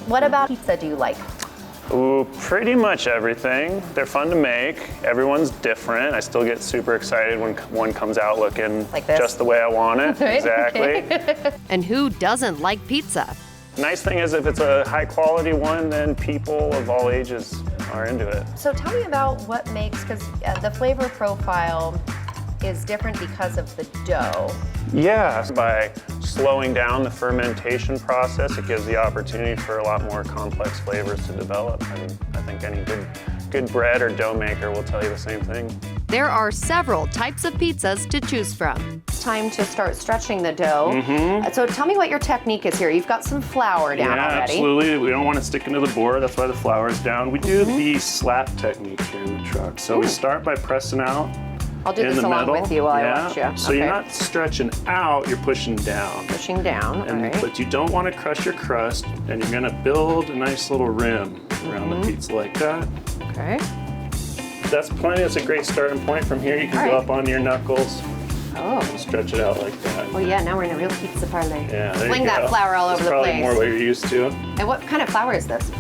What about pizza do you like? Ooh, pretty much everything. They're fun to make. Everyone's different. I still get super excited when one comes out looking like this? just the way I want it. Right, Exactly. okay. And who doesn't like pizza? Nice thing is if it's a high quality one, then people of all ages are into it. So tell me about what makes, because the flavor profile is different because of the dough. Yeah, by slowing down the fermentation process, it gives the opportunity for a lot more complex flavors to develop. And I think any good bread or dough maker will tell you the same thing. There are several types of pizzas to choose from. It's time to start stretching the dough. So tell me what your technique is here. You've got some flour down already. Absolutely. We don't want to stick into the board. That's why the flour is down. We do the slap technique here in the truck. So we start by pressing out. I'll do in this the along middle. with you while I watch you. So you're not stretching out, you're pushing down. Pushing down, all right. But you don't want to crush your crust, and you're gonna build a nice little rim around the pizza like that. Okay. That's plenty, that's a great starting point. From here you can All go right. up onto your knuckles Oh. and stretch it out like that. Oh yeah, now we're in a real pizza parlor. Yeah, there Fling you that go. flour all That's over the probably place. more what you're used to. And what kind of flour is this?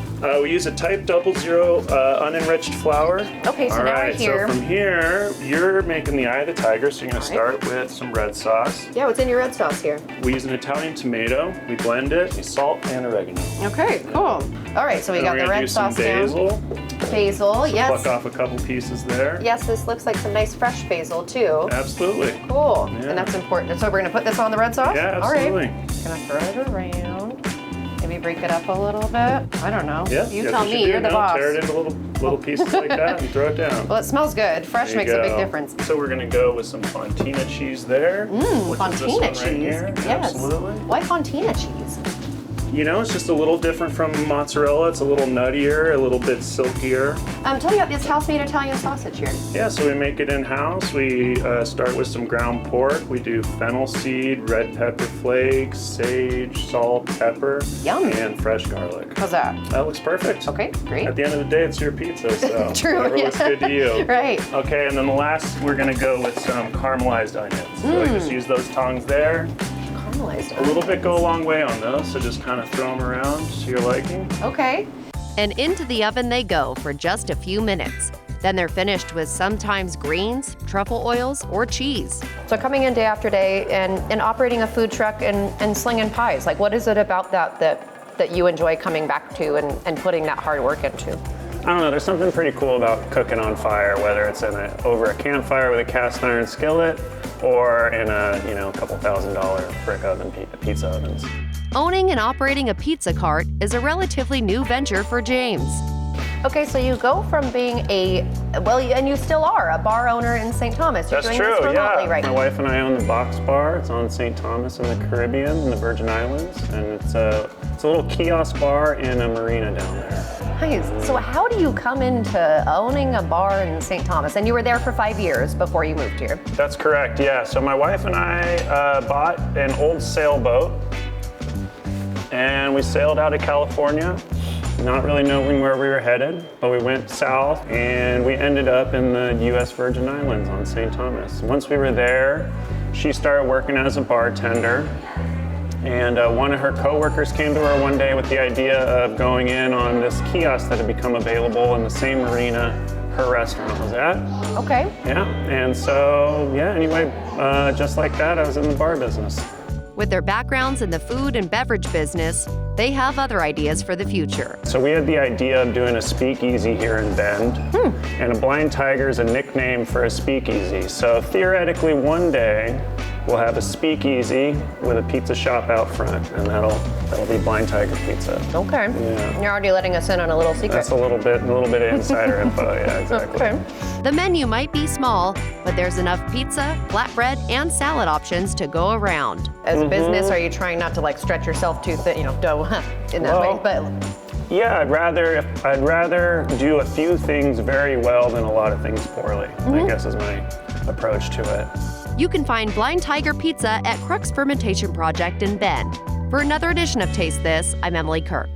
We use a type 00 unenriched flour. Okay, so All now we're right, here. so from here, you're making the eye of the tiger, so you're gonna start with some red sauce. Yeah, what's in your red sauce here? We use an Italian tomato, we blend it, we salt and oregano. Okay, cool. All right, so we And got we're the gonna red do some sauce down. basil. Basil, yes. Pluck off a couple pieces there. Yes, this looks like some nice fresh basil too. Absolutely. Cool, Yeah. and that's important. So we're gonna put this on the red sauce? Yeah, All right. absolutely. Gonna throw it around. Maybe break it up a little bit. I don't know. Yeah, You that's tell what me, do. you're the No, boss. Tear it into little pieces like that and throw it down. Well, it smells good. Fresh There you makes a big go. difference. So we're gonna go with some fontina cheese there. which is this Fontina one right cheese. here. Yes. Absolutely. Why fontina cheese? You know, it's just a little different from mozzarella. It's a little nuttier, a little bit silkier. Tell me about this house-made Italian sausage here. Yeah, so we make it in-house. We start with some ground pork. We do fennel seed, red pepper flakes, sage, salt, pepper, Yum. and fresh garlic. How's that? That looks perfect. Okay, great. At the end of the day, it's your pizza, so True, whatever looks yeah. good to you. Right. Okay, and then the last, we're gonna go with some caramelized onions. So just use those tongs there. Caramelized. A little bit go a long way on those, so just kind of throw them around to your liking. Okay. And into the oven they go for just a few minutes. Then they're finished with sometimes greens, truffle oils, or cheese. So coming in day after day and operating a food truck and slinging pies, like what is it about that you enjoy coming back to and putting that hard work into? I don't know, there's something pretty cool about cooking on fire, whether it's over a campfire with a cast iron skillet or in a couple $1,000 brick oven, pizza ovens. Owning and operating a pizza cart is a relatively new venture for James. Okay, so you go from being and you still are a bar owner in St. Thomas. You're That's doing true, this remotely yeah. right My now. wife and I own the Box Bar. It's on St. Thomas in the Caribbean, in the Virgin Islands, and it's a little kiosk bar in a marina down there. Nice. So how do you come into owning a bar in St. Thomas? And you were there for 5 years before you moved here. That's correct, yeah. So my wife and I bought an old sailboat, and we sailed out of California, not really knowing where we were headed, but we went south, and we ended up in the U.S. Virgin Islands on St. Thomas. Once we were there, she started working as a bartender, and one of her coworkers came to her one day with the idea of going in on this kiosk that had become available in the same marina her restaurant was at. Okay. Yeah, and so, anyway, just like that, I was in the bar business. With their backgrounds in the food and beverage business, they have other ideas for the future. So we had the idea of doing a speakeasy here in Bend, and a Blind Tiger is a nickname for a speakeasy. So theoretically, one day, we'll have a speakeasy with a pizza shop out front, and that'll be Blind Tiger Pizza. Okay. Yeah. You're already letting us in on a little secret. That's a little bit of insider info, yeah, exactly. Okay. The menu might be small, but there's enough pizza, flatbread, and salad options to go around. As a business, are you trying not to stretch yourself too thin, dough in that way? But Yeah, I'd rather do a few things very well than a lot of things poorly, I guess is my approach to it. You can find Blind Tiger Pizza at Crux Fermentation Project in Bend. For another edition of Taste This, I'm Emily Kirk.